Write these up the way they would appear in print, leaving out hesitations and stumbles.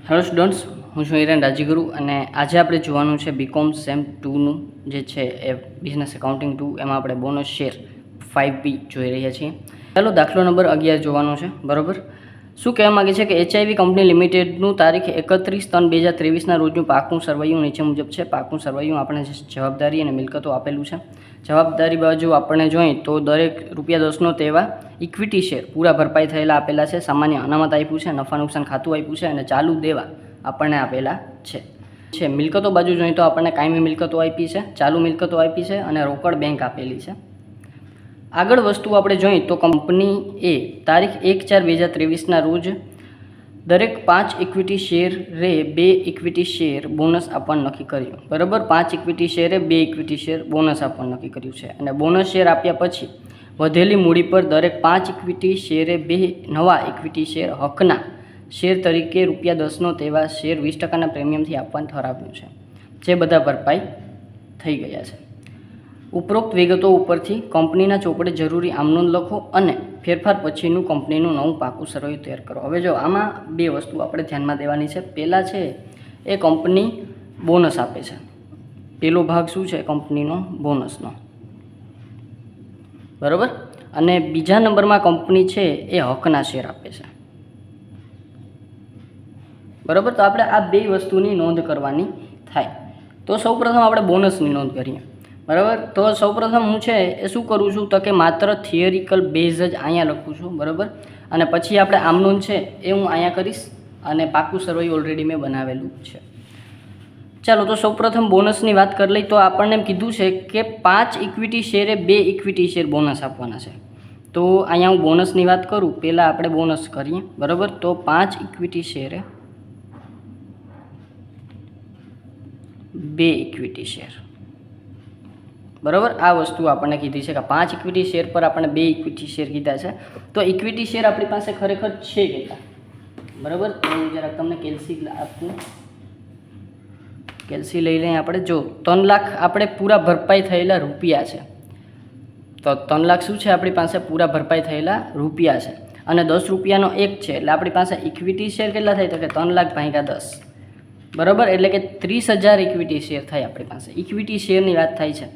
Hello students, હું છું હિરેન રાજ્યગુરુ અને આજે આપણે જોવાનું છે બીકોમ સેમ 2નું જે છે એ બિઝનેસ એકાઉન્ટિંગ 2 એમાં આપણે બોનસ શેર 5B જોઈ રહ્યા છીએ. ચાલો દાખલો નંબર 11 જોવાનો છે. બરાબર, શું કહેવા માગે છે કે એચઆઈવી કંપની લિમિટેડનું તારીખ 31/3/2023ના રોજનું પાકું સરવૈયું નીચે મુજબ છે. પાકું સરવૈયું આપણે જવાબદારી અને મિલકતો આપેલું છે. જવાબદારી બાજુ આપણે જોઈએ તો દરેક ₹10નો તેવા ઇક્વિટી શેર પૂરા ભરપાઈ થયેલા આપેલા છે. સામાન્ય અનામત આપ્યું છે, નફા નુકસાન ખાતું આપ્યું છે અને ચાલુ દેવા આપણને આપેલા છે. મિલકતો બાજુ જોઈએ તો આપણને કાયમી મિલકતો આપી છે, ચાલુ મિલકતો આપી છે અને રોકડ બેંક આપેલી છે. આગળ વસ્તુ આપણે જોઈએ તો કંપની એ તારીખ 1/4/2023ના રોજ દરેક 5 ઇક્વિટી શેરે 2 ઇક્વિટી શેર બોનસ આપવાનું નક્કી કર્યું. બરાબર, 5 ઇક્વિટી શેરે 2 ઇક્વિટી શેર બોનસ આપવાનું નક્કી કર્યું છે અને બોનસ શેર આપ્યા પછી વધેલી મૂડી પર દરેક 5 ઇક્વિટી શેરે 2 નવા ઇક્વિટી શેર હકના શેર તરીકે ₹10નો તેવા શેર 20%ના પ્રીમિયમથી આપવાનું ઠરાવ્યું છે, જે બધા ભરપાઈ થઈ ગયા છે. ઉપરોક્ત વિગતો ઉપરથી કંપનીના ચોપડે જરૂરી આમનોંધ લખો અને ફેરફાર પછીનું કંપનીનું નવું પાકું સરવૈયું તૈયાર કરો. હવે જો આમાં બે વસ્તુ આપણે ધ્યાનમાં દેવાની છે. પહેલાં છે એ કંપની બોનસ આપે છે. પહેલો ભાગ શું છે? કંપનીનો બોનસનો. બરાબર, અને બીજા નંબરમાં કંપની છે એ હકના શેર આપે છે. બરાબર, તો આપણે આ બે વસ્તુની નોંધ કરવાની થાય. તો સૌપ્રથમ આપણે બોનસની નોંધ કરીએ. બરાબર, તો સૌપ્રથમ હું છે એ શું કરું છું તો કે માત્ર થિયરિકલ બેઝ જ અહીંયા લખું છું. બરાબર, અને પછી આપણે આમનોંધ છે એ હું અહીંયા કરીશ અને પાકું સરવૈયું ઓલરેડી મેં બનાવેલું છે. ચાલો, તો સૌપ્રથમ બોનસની વાત કરી લઈ તો આપણને એમ કીધું છે કે 5 ઇક્વિટી શેરે 2 ઇક્વિટી શેર બોનસ આપવાના છે. તો અહીંયા હું બોનસની વાત કરું, પહેલાં આપણે બોનસ કરીએ. બરાબર, તો 5 ઇક્વિટી શેરે 2 ઇક્વિટી શેર. બરાબર, આ વસ્તુ આપણને કીધી છે કે 5 ઇક્વિટી શેર પર આપણે 2 ઇક્વિટી શેર કીધા છે. તો ઇક્વિટી શેર આપણી પાસે ખરેખર છે કેટલા? બરાબર, તો હું જરાક તમને કેલ્સી આપું. કેલ્સી લઈ લઈએ આપણે. જો 3 લાખ આપણે પૂરા ભરપાઈ થયેલા રૂપિયા છે, તો 3 લાખ શું છે આપણી પાસે? પૂરા ભરપાઈ થયેલા રૂપિયા છે. અને 10 રૂપિયાનો એક છે એટલે આપણી પાસે ઇક્વિટી શેર કેટલા થાય? તો કે 3 લાખ ભાગ્યા 10. બરાબર, એટલે કે 30,000 ઇક્વિટી શેર થાય આપણી પાસે. ઇક્વિટી શેરની વાત થાય છે.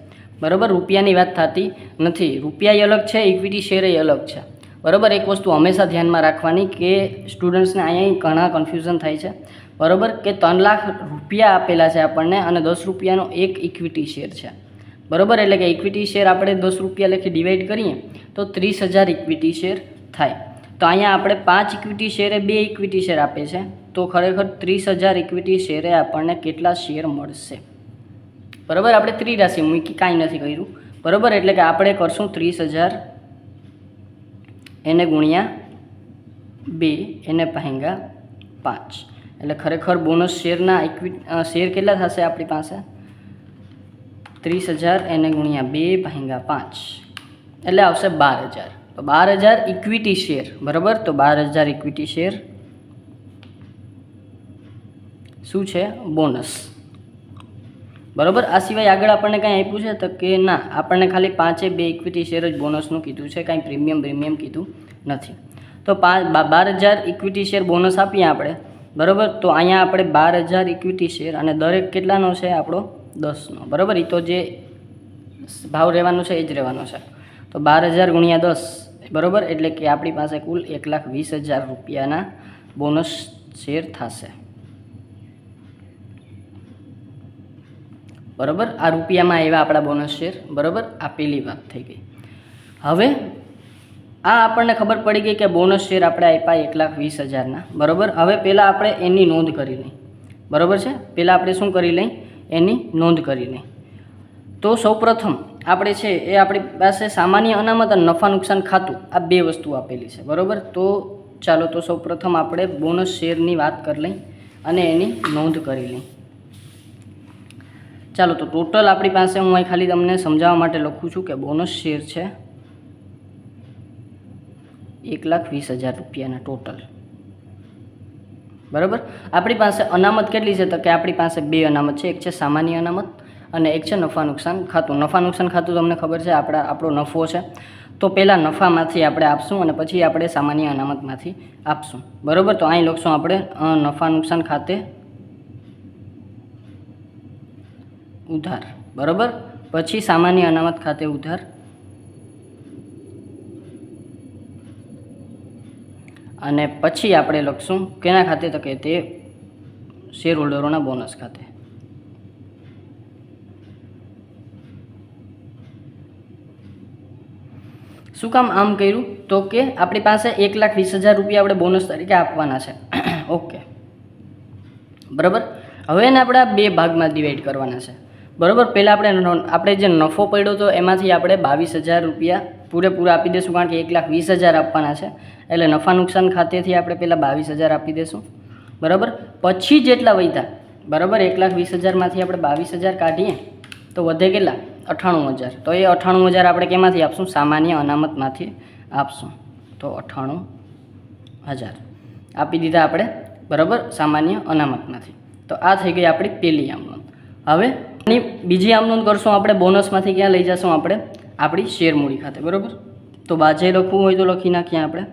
બરાબર, રૂપિયાની વાત થતી નથી. રૂપિયા અલગ છે, ઇક્વિટી શેર અલગ છે. બરાબર, એક વસ્તુ હંમેશા ધ્યાનમાં રાખવાની કે સ્ટુડન્ટ્સને અહીંયા ઘણા કન્ફ્યુઝન થાય છે. બરાબર, કે 3 લાખ રૂપિયા આપેલા છે આપણને અને 10 રૂપિયાનો એક ઇક્વિટી શેર છે. બરાબર, એટલે કે ઇક્વિટી શેર આપણે 10 રૂપિયા લખી ડિવાઈડ કરીએ તો 30,000 ઇક્વિટી શેર થાય. તો અહીંયા આપણે 5 ઇક્વિટી શેરે 2 ઇક્વિટી શેર આપે છે, તો ખરેખર 30,000 ઇક્વિટી શેરે આપણને કેટલા શેર મળશે? બરાબર, આપણે ત્રિરાશિ મૂકી, કાંઈ નથી કર્યું. બરાબર, એટલે કે આપણે કરશું 30,000 એને ગુણ્યા 2 એને ભાગ્યા 5. એટલે ખરેખર બોનસ શેરના શેર કેટલા થશે આપણી પાસે? 30,000 એને ગુણ્યા 2 ભાગ્યા 5 એટલે આવશે 12,000. તો 12,000 ઇક્વિટી શેર. બરાબર, તો 12,000 ઇક્વિટી શેર શું છે? બોનસ. બરાબર, આ સિવાય આગળ આપણને કાંઈ આપ્યું છે તો કે ના, આપણને ખાલી 5 ઇક્વિટી શેર જ બોનસનું કીધું છે, કાંઈ પ્રીમિયમ કીધું નથી. તો 12,000 ઇક્વિટી શેર બોનસ આપીએ આપણે. બરાબર, તો અહીંયા આપણે 12,000 ઇક્વિટી શેર અને દરેક કેટલાનો છે? આપણો 10નો. બરાબર, એ તો જે ભાવ રહેવાનો છે એ જ રહેવાનો છે. તો 12,000 ગુણ્યા 10. બરાબર, એટલે કે આપણી પાસે કુલ 1,20,000 રૂપિયાના બોનસ શેર થશે. બરાબર, આ રૂપિયામાં એવા આપણા બોનસ શેર. બરાબર, આ પહેલી વાત થઈ ગઈ. હવે આ આપણને ખબર પડી ગઈ કે બોનસ શેર આપણે આપ્યા 1,20,000ના. બરાબર, હવે પહેલાં આપણે એની નોંધ કરી લઈ. બરાબર છે, પહેલાં આપણે શું કરી લઈ? એની નોંધ કરી લઈ. તો સૌપ્રથમ આપણે છે એ આપણી પાસે સામાન્ય અનામત અને નફા નુકસાન ખાતું, આ બે વસ્તુ આપેલી છે. બરાબર, તો ચાલો તો સૌપ્રથમ આપણે બોનસ શેરની વાત કરી લઈ અને એની નોંધ કરી લઈ. ચાલો, તો ટોટલ આપણી પાસે હું અહીં ખાલી તમને સમજાવવા માટે લખું છું કે બોનસ શેર છે 1,20,000 રૂપિયાના ટોટલ. બરાબર, આપણી પાસે અનામત કેટલી છે તો કે આપણી પાસે 2 અનામત છે. એક છે સામાન્ય અનામત અને એક છે નફા નુકસાન ખાતું. નફા નુકસાન ખાતું તમને ખબર છે આપણો નફો છે. તો પહેલાં નફામાંથી આપણે આપશું અને પછી આપણે સામાન્ય અનામતમાંથી આપશું, બરાબર. તો અહીં લખશું આપણે નફા નુકસાન ખાતે ઉધાર, બરાબર. પછી સામાન્ય અનામત ખાતે ઉધાર અને પછી આપણે લખશું કેના ખાતે, તો કે તે શેર હોલ્ડરોના બોનસ ખાતે. શું કામ આમ કર્યું, તો કે આપણી પાસે 1,20,000 રૂપિયા આપણે બોનસ તરીકે આપવાના છે. ઓકે, બરાબર. હવે એને આપણે બે ભાગમાં ડિવાઈડ કરવાના છે, બરાબર. પહેલાં આપણે જે નફો પડ્યો હતો એમાંથી આપણે 22,000 રૂપિયા પૂરેપૂરા આપી દઈશું, કારણ કે 1,20,000 આપવાના છે. એટલે નફા નુકસાન ખાતેથી આપણે પહેલાં 22,000 આપી દઈશું, બરાબર. પછી જેટલા વધ્યા, બરાબર, 1,20,000માંથી આપણે 22,000 કાઢીએ તો વધે કેટલા, 98,000. તો એ 98,000 આપણે કેમાંથી આપશું, સામાન્ય અનામતમાંથી આપશું. તો 98,000 આપી દીધા આપણે, બરાબર, સામાન્ય અનામતમાંથી. તો આ થઈ ગઈ આપણી પહેલી આમ નોંધ. હવે બીજી આમ નોંધ કરશું આપણે, બોનસમાંથી ક્યાં લઈ જશું આપણે, આપણી શેર મૂડી ખાતે, બરાબર. તો બાજે લખવું હોય તો લખી નાખીએ આપણે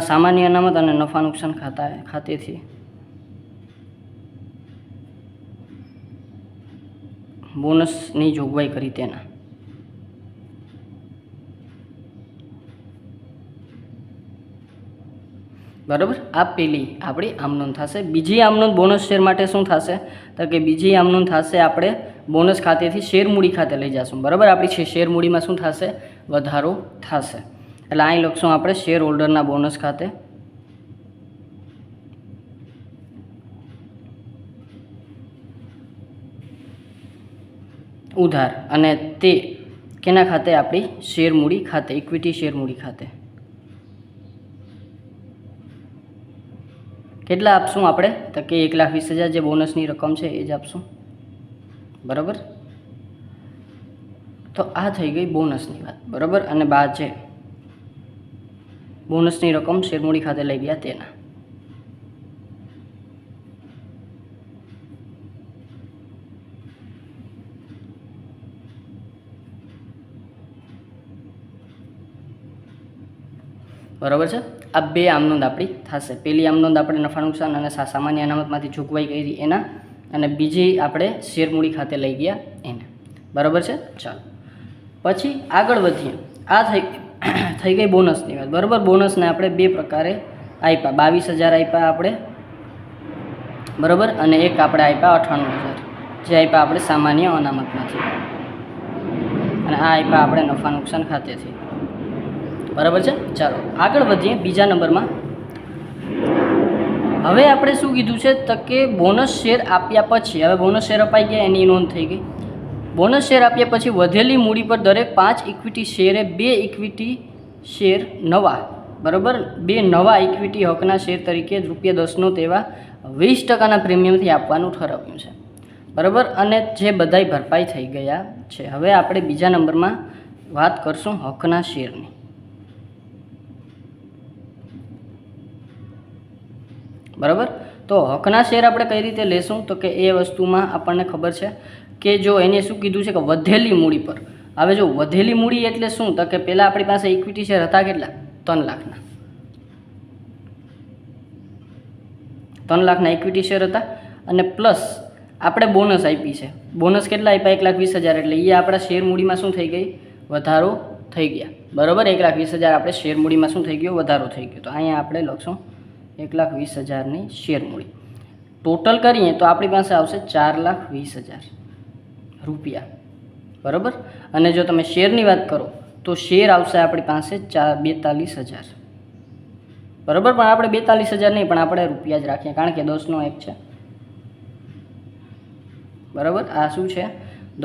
સામાન્ય અનામત અને નફા નુકસાન ખાતેથી બોનસની જોગવાઈ કરી તેના, બરાબર. આ પેલી આપણી આમનોંધ થશે. બીજી આમનોંધ બોનસ શેર માટે શું થશે, તો કે બીજી આમનોંધ થશે આપણે બોનસ ખાતેથી શેર મૂડી ખાતે લઈ જશું, બરાબર. આપણી શેર મૂડીમાં શું થશે, વધારો થશે. એટલે અહીં લખશું આપણે શેર હોલ્ડરના બોનસ ખાતે ઉધાર, અને તે કેના ખાતે, આપણી શેર મૂડી ખાતે, ઇક્વિટી શેર મૂડી ખાતે. કેટલા આપશું આપણે, તો કે 1,20,000 જે બોનસની રકમ છે એ જ આપશું, બરાબર. તો આ થઈ ગઈ બોનસની વાત, બરાબર. અને બાદ છે બોનસની રકમ શેરમૂડી ખાતે લઈ ગયા તેના. બરાબર છે. આ બે આમનોંધ આપણી થશે. પહેલી આમનોંધ આપણે નફા નુકસાન અને સામાન્ય અનામતમાંથી ચૂકવાઈ કરી એના, અને બીજી આપણે શેરમૂડી ખાતે લઈ ગયા એને, બરાબર છે. ચાલો પછી આગળ વધીએ. આ થઈ ગઈ બોનસની વાત, બરાબર. બોનસને આપણે બે પ્રકારે આપ્યા, 22,000 આપ્યા આપણે, બરાબર, અને એક આપણે આપ્યા 98,000 જે આપ્યા આપણે સામાન્ય અનામતમાંથી, અને આ આપ્યા આપણે નફા નુકસાન ખાતેથી, બરાબર છે. ચાલો આગળ વધીએ બીજા નંબરમાં. હવે આપણે શું કીધું છે, તો કે બોનસ શેર આપ્યા પછી, હવે બોનસ શેર અપાઈ ગયા એની નોંધ થઈ ગઈ. બોનસ શેર આપ્યા પછી વધેલી મૂડી પર દરેક 5 ઇક્વિટી શેરે 2 ઇક્વિટી શેર નવા, બરાબર, 2 નવા ઇક્વિટી હકના શેર તરીકે ₹10નો તેવા 20% પ્રીમિયમથી આપવાનું ઠરાવ્યું છે, બરાબર. અને જે બધાય ભરપાઈ થઈ ગયા છે. હવે આપણે બીજા નંબરમાં વાત કરશું હકના શેરની, બરાબર. તો હકના શેર આપણે કઈ રીતે લેશું, તો કે એ વસ્તુમાં આપણને ખબર છે કે જો એને શું કીધું છે કે વધેલી મૂડી પર. હવે જો વધેલી મૂડી એટલે શું, તો કે પહેલાં આપણી પાસે ઇક્વિટી શેર હતા કેટલા, 3 લાખના, 3 લાખના ઇક્વિટી શેર હતા, અને પ્લસ આપણે બોનસ આપી છે. બોનસ કેટલા આપ્યા, 1,20,000, એટલે એ આપણા શેર મૂડીમાં શું થઈ ગઈ, વધારો થઈ ગયા, બરાબર. 1,20,000 આપણે શેર મૂડીમાં શું થઈ ગયો, વધારો થઈ ગયો. તો અહીંયા આપણે લખશું 1,20,000ની શેર મૂડી. ટોટલ કરીએ તો આપણી પાસે આવશે 4,20,000 રૂપિયા, બરાબર. અને જો તમે શેરની વાત કરો તો શેર આવશે આપણી પાસે 42,000, બરાબર. પણ આપણે 42,000 નહીં, પણ આપણે રૂપિયા જ રાખીએ, કારણ કે 10નો 1 છે, બરાબર. આ શું છે,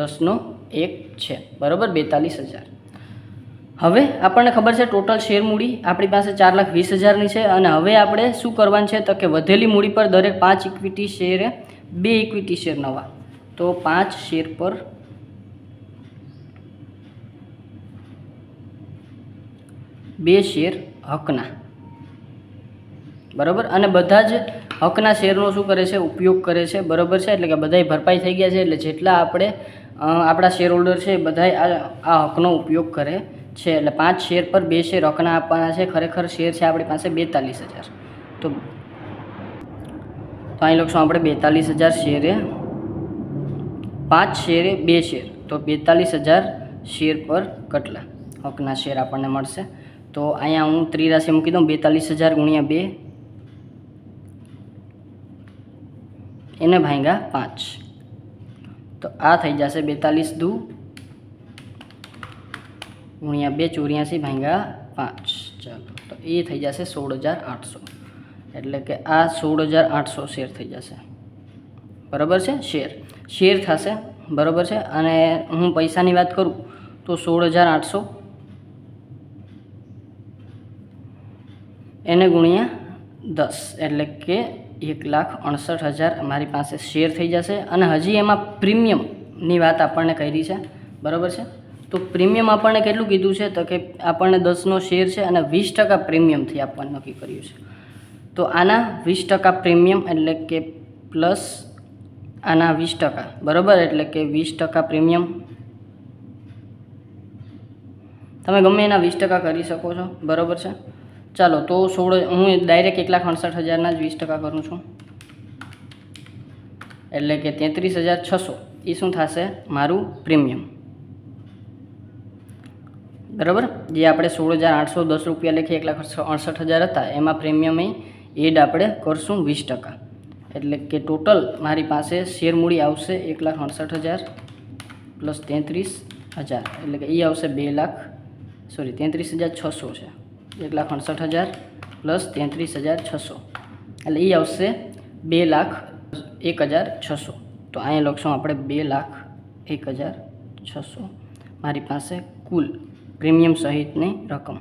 10નો 1 છે, બરાબર, 42,000. હવે આપણને ખબર છે ટોટલ શેર મૂડી આપણી પાસે 4,20,000ની છે, અને હવે આપણે શું કરવાનું છે, તો કે વધેલી મૂડી પર દરેક 5 ઇક્વિટી શેરે 2 ઇક્વિટી શેર નવા, તો 5 શેર પર 2 શેર હકના, બરાબર, અને બધા જ હકના શેરનો શું કરે છે, ઉપયોગ કરે છે, બરાબર છે. એટલે કે બધાય ભરપાઈ થઈ ગયા છે. એટલે જેટલા આપણે આપણા શેર હોલ્ડર છે એ બધાય આ હકનો ઉપયોગ કરે છે. એટલે 5 શેર પર 2 શેર હકના આપવાના છે. ખરેખર શેર છે આપણી પાસે 42,000. તો અહીં લખશું આપણે 42,000 શેરે 5 શેરે 2 શેર, તો 42,000 શેર પર કેટલા હકના શેર આપણને મળશે. તો અહીંયા હું ત્રિરાશી મૂકી દઉં, 42,000 ગુણ્યા 2 એને ભાગ્યા 5, તો આ થઈ જશે 42 દુ ગુણ્યા 2 84 ભાગ્યા 5. ચાલો, તો એ થઈ જશે 16,800. એટલે કે આ 16,800 શેર થઈ જશે, બરાબર છે. શેર થશે, બરાબર છે. અને હું પૈસાની વાત કરું તો 16,800 એને ગુણ્યા 10 એટલે કે 1,68,000 અમારી પાસે શેર થઈ જશે. અને હજી એમાં પ્રીમિયમની વાત આપણને કરી છે, બરાબર છે. તો પ્રીમિયમ આપણને કેટલું કીધું છે, તો કે આપણને 10નો શેર છે અને 20% પ્રીમિયમથી આપવાનું નક્કી કર્યું છે. તો આના 20% પ્રીમિયમ એટલે કે પ્લસ આના 20%, બરાબર. એટલે કે 20% પ્રીમિયમ તમે ગમે એના 20% કરી શકો છો, બરાબર છે. ચાલો, તો હું ડાયરેક્ટ 1,68,000ના જ 20% કરું છું. એટલે કે 33,600 એ શું થશે, મારું પ્રીમિયમ, બરાબર. જે આપણે 16,810 રૂપિયા લખી 1,68,000 હતા, એમાં પ્રીમિયમ એડ આપણે કરશું 20%. એટલે કે ટોટલ મારી પાસે શેર મૂડી આવશે 1,68,000 પ્લસ 33,000, એટલે કે એ આવશે 33,600 છે. 1,68,000 પ્લસ 33,600 એટલે એ આવશે 2,01,600. તો અહીંયા લખશું આપણે 2,01,600 મારી પાસે કુલ પ્રીમિયમ સહિતની રકમ.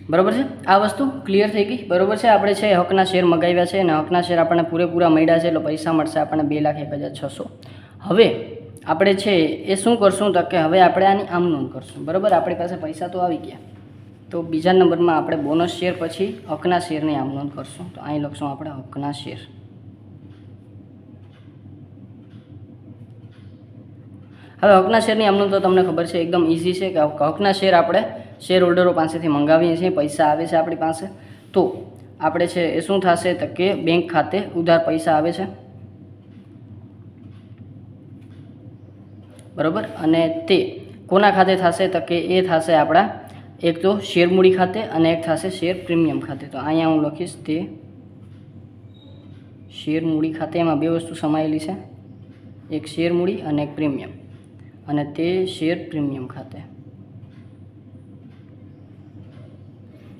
બરાબર છે. આ વસ્તુ ક્લિયર થઈ ગઈ, બરાબર છે. આપણે છે હકના શેર મગાવ્યા છે અને હકના શેર આપણને પૂરેપૂરા મળ્યા છે, એટલે પૈસા મળશે આપણને 2,01,600. હવે આપણે છે એ શું કરશું, તો કે હવે આપણે આની આમ નોંધ કરશું, બરાબર. આપણી પાસે પૈસા તો આવી ગયા, તો બીજા નંબરમાં આપણે બોનસ શેર પછી હકના શેરની આમ નોંધ કરશું. તો અહીં લખશું આપણે હકના શેર. હવે હકના શેરની આમ નોંધ તો તમને ખબર છે, એકદમ ઇઝી છે. કે હકના શેર આપણે શેર હોલ્ડરો પાસેથી મંગાવીએ છીએ, પૈસા આવે છે આપણી પાસે. તો આપણે છે એ શું થશે, તો કે બેંક ખાતે ઉધાર પૈસા આવે છે, બરાબર. અને તે કોના ખાતે થશે, તો કે એ થશે આપણા એક તો શેર મૂડી ખાતે અને એક થશે શેર પ્રીમિયમ ખાતે. તો અહીંયા હું લખીશ તે શેર મૂડી ખાતે. એમાં બે વસ્તુ સમાયેલી છે, એક શેર મૂડી અને એક પ્રીમિયમ, અને તે શેર પ્રીમિયમ ખાતે,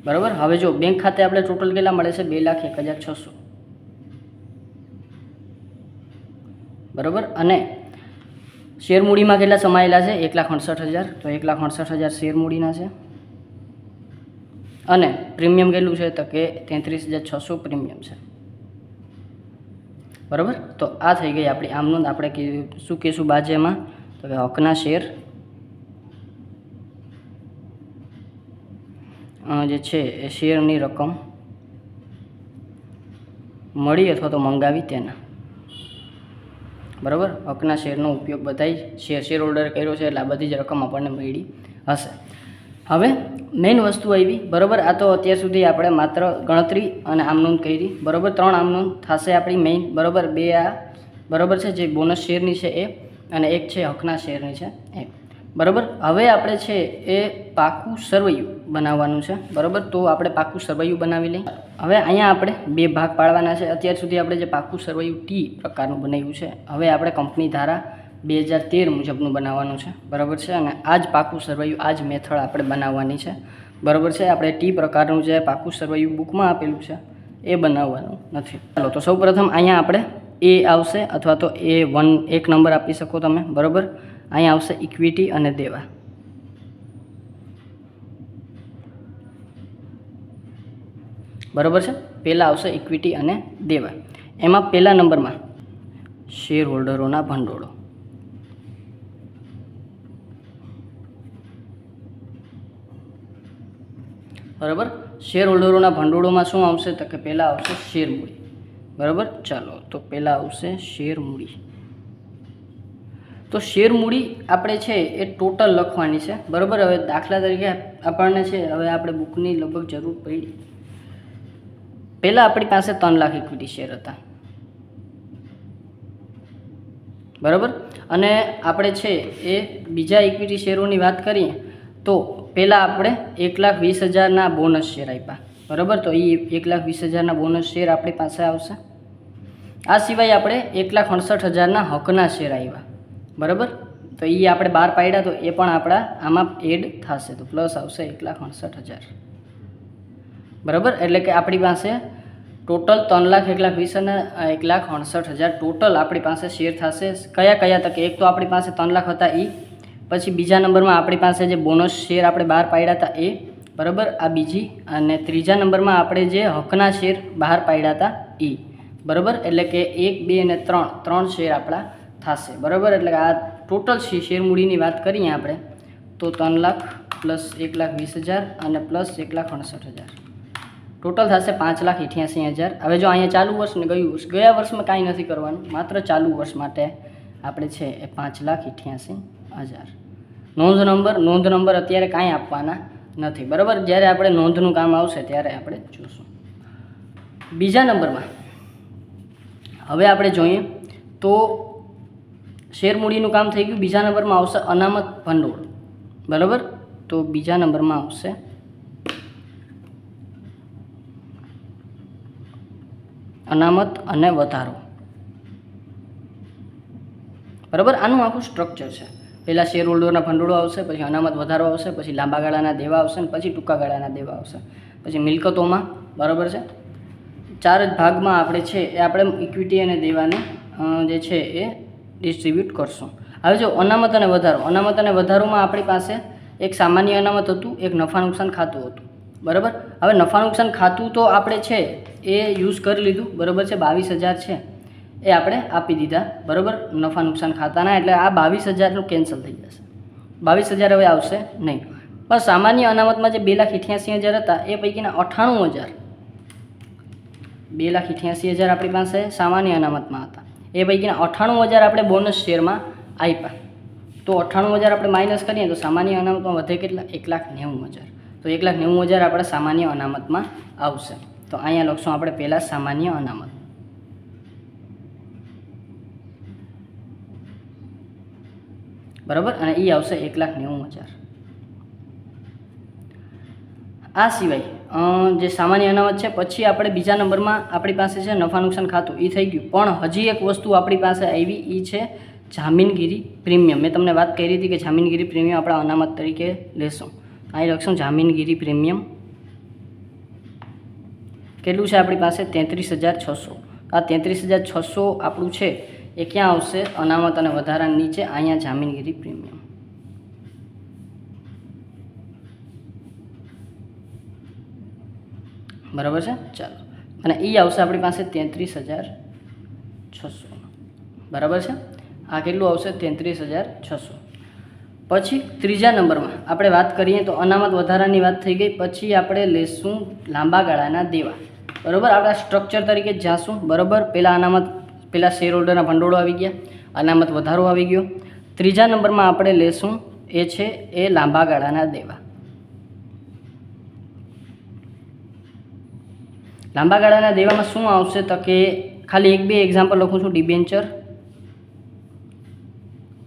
બરાબર. હવે જો બેંક ખાતે આપણે ટોટલ કેટલા મળે છે, 2,01,600, બરાબર. અને શેર મૂડીમાં કેટલા સમાયેલા છે, 1,68,000. તો 1,68,000 શેર મૂડીના છે. અને પ્રીમિયમ કેટલું છે, તો કે 33,600 પ્રીમિયમ છે, બરાબર. તો આ થઈ ગઈ આપણી આમ નોંધ. આપણે શું કહીશું બાજુમાં, તો કે હકના શેર જે છે એ શેરની રકમ મળી અથવા તો મંગાવી તેના, બરાબર. હકના શેરનો ઉપયોગ બધાય શેર હોલ્ડર કર્યો છે, એટલે આ બધી જ રકમ આપણને મળી હશે. હવે મેઇન વસ્તુ આવી, બરાબર. આ તો અત્યાર સુધી આપણે માત્ર ગણતરી અને આમ નોંધ કરી, બરાબર. 3 આમ નોંધ થશે આપણી મેઇન, બરાબર. 2 આ, બરાબર છે, જે બોનસ શેરની છે એ, અને એક છે હકના શેરની છે એ, બરાબર. હવે આપણે છે એ પાકું સરવૈયું બનાવવાનું છે, બરાબર. તો આપણે પાકું સરવૈયું બનાવી લઈએ. હવે અહીંયા આપણે 2 ભાગ પાડવાના છે. અત્યાર સુધી આપણે જે પાકું સરવૈયું ટી પ્રકારનું બનાવ્યું છે, હવે આપણે કંપની ધારા 2013 મુજબનું બનાવવાનું છે, બરાબર છે. અને આ જ પાકું સરવૈયું, આ જ મેથડ આપણે બનાવવાની છે, બરાબર છે. આપણે ટી પ્રકારનું જે પાકું સરવૈયું બુકમાં આપેલું છે એ બનાવવાનું નથી. ચાલો, તો સૌપ્રથમ અહીંયા આપણે એ આવશે, અથવા તો A1 એક નંબર આપી શકો તમે, બરાબર. અહીંયા આવશે ઇક્વિટી અને દેવા, બરાબર છે. પહેલાં આવશે ઇક્વિટી અને દેવા. એમાં પહેલા નંબરમાં શેર હોલ્ડરોના ભંડોળો, બરાબર. શેર હોલ્ડરોના ભંડોળોમાં શું આવશે તો કે પહેલાં આવશે શેર મૂડી. બરાબર. ચાલો તો પહેલાં આવશે શેર મૂડી. તો શેર મૂડી આપણે છે એ ટોટલ લખવાની છે. બરાબર. હવે દાખલા તરીકે આપણને છે હવે આપણે બુકની લગભગ જરૂર પડી. પહેલાં આપણી પાસે 3 લાખ ઇક્વિટી શેર હતા. બરાબર. અને આપણે છે એ બીજા ઇક્વિટી શેરોની વાત કરીએ તો પહેલાં આપણે 1,20,000ના બોનસ શેર આપ્યા. બરાબર. તો એ 1,20,000ના બોનસ શેર આપણી પાસે આવશે. આ સિવાય આપણે 1,68,000ના હકના શેર આવ્યા. બરાબર. તો એ આપણે બહાર પાડ્યા તો એ પણ આપણા આમાં એડ થશે તો પ્લસ આવશે 1,68,000. બરાબર. એટલે કે આપણી પાસે ટોટલ 3,20,000 અને 1,68,000 ટોટલ આપણી પાસે શેર થશે. કયા કયા તકે એક તો આપણી પાસે 3 લાખ હતા એ, પછી બીજા નંબરમાં આપણી પાસે જે બોનસ શેર આપણે બહાર પાડ્યા હતા એ. બરાબર. આ બીજી. અને ત્રીજા નંબરમાં આપણે જે હકના શેર બહાર પાડ્યા હતા એ. બરાબર. એટલે કે 1, 2 અને 3 શેર આપણા થશે. બરાબર. એટલે કે આ ટોટલ શેર મૂડીની વાત કરીએ આપણે તો 3 લાખ પ્લસ 1,20,000 અને પ્લસ 1,68,000 ટોટલ થશે 5,88,000. હવે જો અહીંયા ચાલુ વર્ષ ને ગયા વર્ષમાં કાંઈ નથી કરવાનું, માત્ર ચાલુ વર્ષ માટે આપણે છે એ 5,88,000. નોંધ નંબર અત્યારે કાંઈ આપવાના નથી. બરાબર. જ્યારે આપણે નોંધનું કામ આવશે ત્યારે આપણે જોઈશું. બીજા નંબરમાં હવે આપણે જોઈએ તો શેર મૂડીનું કામ થઈ ગયું. બીજા નંબરમાં આવશે અનામત ભંડોળ. બરાબર. તો બીજા નંબરમાં આવશે અનામત અને વધારો. બરાબર. આનું આખું સ્ટ્રક્ચર છે. પહેલાં શેર હોલ્ડરના ભંડોળો આવશે, પછી અનામત વધારો આવશે, પછી લાંબા ગાળાના દેવા આવશે અને પછી ટૂંકા ગાળાના દેવા આવશે, પછી મિલકતોમાં. બરાબર છે. 4 જ ભાગમાં આપણે છે એ આપણે ઇક્વિટી અને દેવાને જે છે એ ડિસ્ટ્રીબ્યુટ કરશું. હવે જો અનામત અને વધારોમાં આપણી પાસે એક સામાન્ય અનામત હતું, એક નફા નુકસાન ખાતું હતું. બરાબર. હવે નફા નુકસાન ખાતું તો આપણે છે એ યુઝ કરી લીધું. બરાબર છે. 22,000 છે એ આપણે આપી દીધા. બરાબર. નફા નુકસાન ખાતાના. એટલે આ 22,000નું કેન્સલ થઈ જશે. 22,000 હવે આવશે નહીં. પણ સામાન્ય અનામતમાં જે 2,88,000 હતા એ પૈકીના 98,000 2,88,000 આપણી પાસે સામાન્ય અનામતમાં હતા. એ પૈકીના 98,000 આપણે બોનસ શેરમાં આપ્યા. તો 98,000 આપણે માઇનસ કરીએ તો સામાન્ય અનામતમાં વધે કેટલા? 1,90,000. તો 1,90,000 આપણે સામાન્ય અનામતમાં આવશે. તો અહીંયા લખશું આપણે પહેલાં સામાન્ય અનામત. બરાબર. અને એ આવશે 1,90,000. આ સિવાય જે સામાન્ય અનામત છે પછી આપણે બીજા નંબરમાં આપણી પાસે છે નફા નુકસાન ખાતું. એ થઈ ગયું. પણ હજી એક વસ્તુ આપણી પાસે આવી એ છે જામીનગીરી પ્રીમિયમ. મેં તમને વાત કરી હતી કે જામીનગીરી પ્રીમિયમ આપણા અનામત તરીકે લેશું. અહીં લખશું જામીનગીરી પ્રીમિયમ. કેટલું છે આપણી પાસે? 33,600. આ 33,600 આપણું છે એ ક્યાં આવશે? અનામત અને વધારાની નીચે અહીંયા જામીનગીરી પ્રીમિયમ. બરાબર છે. ચાલો. અને એ આવશે આપણી પાસે 33,600. બરાબર છે. આ કેટલું આવશે? 33,600. પછી ત્રીજા નંબરમાં આપણે વાત કરીએ તો અનામત વધારાની વાત થઈ ગઈ. પછી આપણે લેશું લાંબા ગાળાના દેવા. બરાબર. આપણે સ્ટ્રક્ચર તરીકે જ જાશું. બરાબર. પહેલાં શેર હોલ્ડરના ભંડોળો આવી ગયા, અનામત વધારો આવી ગયો. ત્રીજા નંબરમાં આપણે લેશું એ છે એ લાંબા ગાળાના દેવા. લાંબા ગાળાના દેવામાં શું આવશે તો કે ખાલી 1-2 એક્ઝામ્પલ લખું છું. ડિબેન્ચર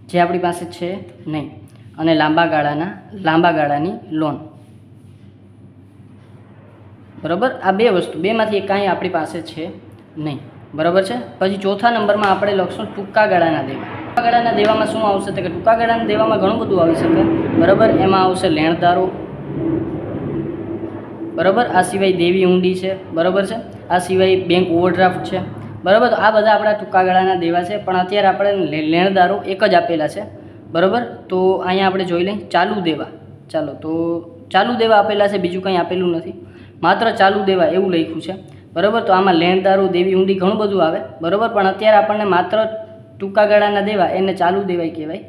જે આપણી પાસે છે નહીં, અને લાંબા ગાળાની લોન. બરાબર. આ 2 વસ્તુ, 2માંથી એક કાંઈ આપણી પાસે છે નહીં. બરાબર છે. પછી ચોથા નંબરમાં આપણે લખશું ટૂંકા ગાળાના દેવા. ટૂંકા ગાળાના દેવામાં શું આવશે તો કે ટૂંકા ગાળાના દેવામાં ઘણું બધું આવી શકે. બરાબર. એમાં આવશે લેણદારો. બરાબર. આ સિવાય દેવી ઊંડી છે. બરાબર છે. આ સિવાય બેંક ઓવરડ્રાફ્ટ છે. બરાબર. તો આ બધા આપણા ટૂંકા ગાળાના દેવા છે. પણ અત્યારે આપણે લેણદારો એક જ આપેલા છે. બરાબર. તો અહીંયા આપણે જોઈ લઈએ ચાલુ દેવા. ચાલો તો ચાલુ દેવા આપેલા છે, બીજું કંઈ આપેલું નથી, માત્ર ચાલુ દેવા એવું લખ્યું છે. બરાબર. તો આમાં લેણદારો, દેવી ઊંડી ઘણું બધું આવે. બરાબર. પણ અત્યારે આપણને માત્ર ટૂંકા ગાળાના દેવા એને ચાલુ દેવાય કહેવાય.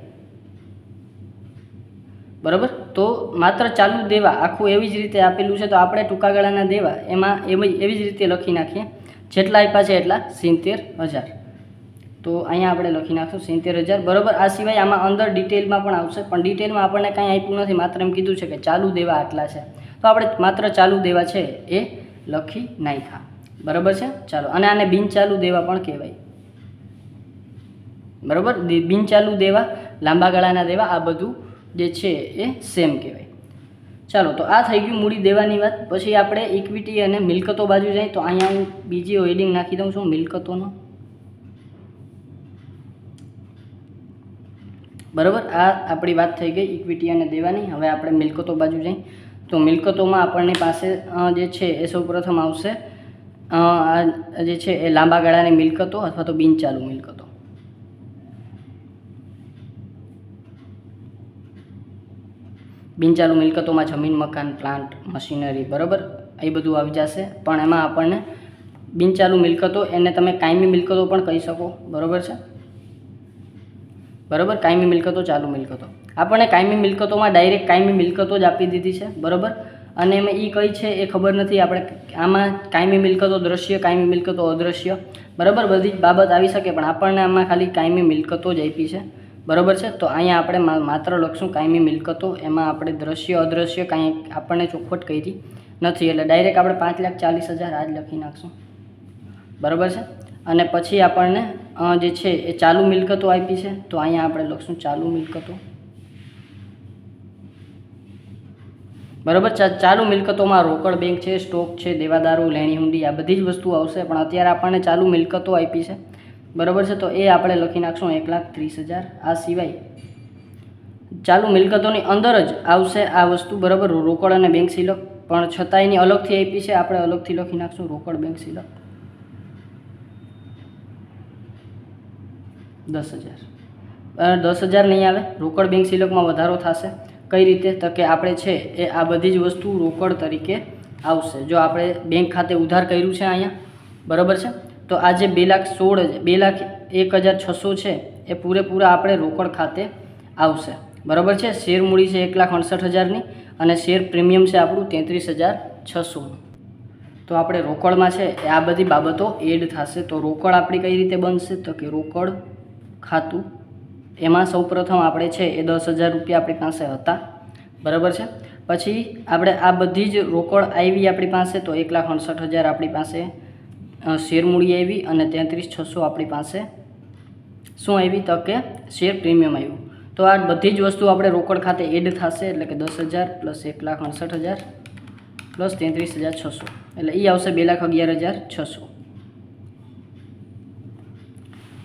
બરાબર. તો માત્ર ચાલુ દેવા આખું એવી જ રીતે આપેલું છે, તો આપણે ટૂંકા ગાળાના દેવા એમાં એવી જ રીતે લખી નાખીએ, જેટલા આપ્યા છે એટલા 70,000. તો અહીંયા આપણે લખી નાખશું 70,000 બરાબર. આ સિવાય આમાં અંદર ડિટેલમાં પણ આવશે, પણ ડિટેલમાં આપણને કાંઈ આપ્યું નથી, માત્ર એમ કીધું છે કે ચાલુ દેવા આટલા છે, તો આપણે માત્ર ચાલુ દેવા છે એ લખી નાખ્યા બરાબર છે. ચાલો, અને આને બિનચાલુ દેવા પણ કહેવાય બરાબર. બિનચાલુ દેવા, લાંબા ગાળાના દેવા, આ બધું જે છે એ સેમ કહેવાય. ચાલો, તો આ થઈ ગયું મૂડી દેવાની વાત. પછી આપણે ઇક્વિટી અને મિલકતો બાજુ જઈએ, તો અહીંયા હું બીજી હેડિંગ નાખી દઉં છું મિલકતોનો બરાબર. આ આપણી વાત થઈ ગઈ ઇક્વિટી અને દેવાની. હવે આપણે મિલકતો બાજુ જઈએ, તો મિલકતોમાં આપણની પાસે જે છે એ સૌપ્રથમ આવશે જે છે એ લાંબા ગાળાની મિલકતો અથવા તો બિનચાલુ મિલકતો. બિનચાલુ મિલકતોમાં જમીન, મકાન, પ્લાન્ટ, મશીનરી બરાબર એ બધું આવી જશે. પણ એમાં આપણને બિનચાલુ મિલકતો એને તમે કાયમી મિલકતો પણ કહી શકો બરાબર છે. બરાબર, કાયમી મિલકતો, ચાલુ મિલકતો. આપણને કાયમી મિલકતોમાં ડાયરેક્ટ કાયમી મિલકતો જ આપી દીધી છે બરાબર. અને એમાં એ કઈ છે એ ખબર નથી આપણે. આમાં કાયમી મિલકતો દ્રશ્ય, કાયમી મિલકતો અદ્રશ્ય બરાબર બધી જ બાબત આવી શકે, પણ આપણને આમાં ખાલી કાયમી મિલકતો જ આપી છે બરાબર છે. તો અહીંયા આપણે માત્ર લખશું કાયમી મિલકતો. એમાં આપણે દ્રશ્ય અદ્રશ્ય કાંઈ આપણને ચોખવટ કરી નથી, એટલે ડાયરેક્ટ આપણે 5,40,000 આ જ લખી નાખશું બરાબર છે. અને પછી આપણને જે છે એ ચાલુ મિલકતો આપી છે, તો અહીંયા આપણે લખશું ચાલુ મિલકતો બરાબર. ચાલુ મિલકતોમાં રોકડ બેંક છે, સ્ટોક છે, દેવાદારો, લેણી હુંડી આ બધી જ વસ્તુ આવશે, પણ અત્યારે આપણને ચાલુ મિલકતો આપી છે બરાબર છે. તો એ આપણે લખી નાખશું 1,30,000. આ સિવાય ચાલુ મિલકતોની અંદર જ આવશે આ વસ્તુ બરાબર, રોકડ અને બેંક સિલક, પણ છતાં એની અલગથી આપી છે, આપણે અલગથી લખી નાખશું રોકડ બેંક સિલક 10,000. 10,000 નહીં આવે, રોકડ બેંક સિલકમાં વધારો થશે. કઈ રીતે? તો કે આપણે છે એ આ બધી જ વસ્તુ રોકડ તરીકે આવશે. જો આપણે બેંક ખાતે ઉધાર કર્યું છે અહીંયા બરાબર છે, તો આ જે 2,01,600 છે એ પૂરેપૂરા આપણે રોકડ ખાતે આવશે બરાબર છે. શેર મૂડી છે 1,68,000ની અને શેર પ્રીમિયમ છે આપણું 33,600. તો આપણે રોકડમાં છે એ આ બધી બાબતો એડ થશે. તો રોકડ આપણી કઈ રીતે બનશે? તો કે રોકડ ખાતું, એમાં સૌપ્રથમ આપણે છે એ 10,000 રૂપિયા આપણી પાસે હતા બરાબર છે. પછી આપણે આ બધી જ રોકડ આવી આપણી પાસે, તો 1,68,000 આપણી પાસે શેર મૂડી આવી અને 33,600 આપણી પાસે શું આવી? તો કે શેર પ્રીમિયમ આવ્યું. તો આ બધી જ વસ્તુ આપણે રોકડ ખાતે એડ થશે, એટલે કે 10,000 પ્લસ 1,68,000 પ્લસ 33,600, એટલે એ આવશે 2,11,600.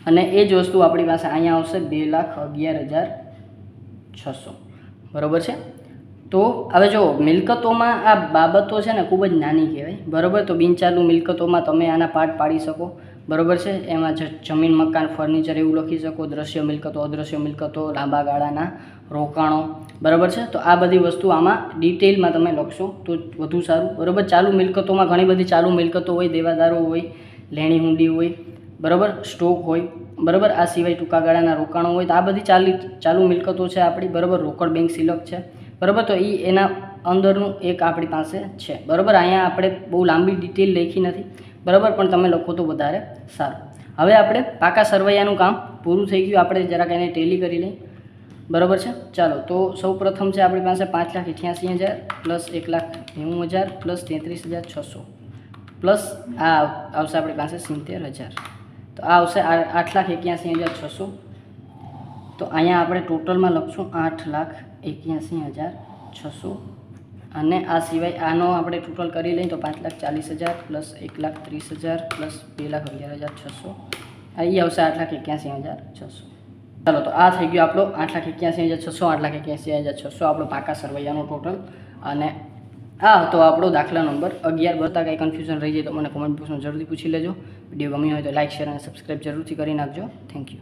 અને એ જ વસ્તુ આપણી પાસે અહીંયા આવશે 2,11,600 બરાબર છે. તો હવે જો મિલકતોમાં આ બાબતો છે ને ખૂબ જ નાની કહેવાય બરાબર. તો બિનચાલુ મિલકતોમાં તમે આના પાર્ટ પાડી શકો બરાબર છે. એમાં જમીન, મકાન, ફર્નિચર એવું લખી શકો, દ્રશ્ય મિલકતો, અદ્રશ્ય મિલકતો, લાંબા ગાળાના રોકાણો બરાબર છે. તો આ બધી વસ્તુ આમાં ડિટેલમાં તમે લખશો તો વધુ સારું બરાબર. ચાલુ મિલકતોમાં ઘણી બધી ચાલુ મિલકતો હોય, દેવાદારો હોય, લેણી હુંડી હોય બરાબર, સ્ટોક હોય બરાબર. આ સિવાય ટૂંકા ગાળાના રોકાણો હોય, તો આ બધી ચાલુ મિલકતો છે આપણી બરાબર. રોકડ બેંક સિલક છે બરાબર. તો એ એના અંદરનું એક આપણી પાસે છે બરાબર. અહીંયા આપણે બહુ લાંબી ડિટેલ લખી નથી બરાબર, પણ તમે લખો તો વધારે સારું. હવે આપણે પાકા સરવૈયાનું કામ પૂરું થઈ ગયું. આપણે જરાક એને ટેલી કરી લઈએ બરાબર છે. ચાલો, તો સૌ પ્રથમ છે આપણી પાસે 5,88,000 પ્લસ 1,90,000 પ્લસ 33,600 પ્લસ આ આવશે આપણી પાસે 70,000. તો આ આવશે 8,81,600. તો અહીંયા આપણે ટોટલમાં લખશું 8,81,600. અને આ સિવાય આનો આપણે ટોટલ કરી લઈએ તો 5,40,000 પ્લસ 1,30,000 પ્લસ 2,11,600, આ એ આવશે 8,81,600. ચાલો, તો આ થઈ ગયો આપણો 8,81,600, 8,81,600 આપણો પાકા સરવૈયાનો ટોટલ. અને આ હતો આપણો દાખલા નંબર 11. બતા કંઈ કન્ફ્યુઝન રહી જાય તો મને કોમેન્ટ બોક્સમાં જરૂરથી પૂછી લેજો. વિડીયો ગમ્યો હોય તો લાઇક, શેર અને સબસ્ક્રાઈબ જરૂરથી કરી નાખજો. Thank you.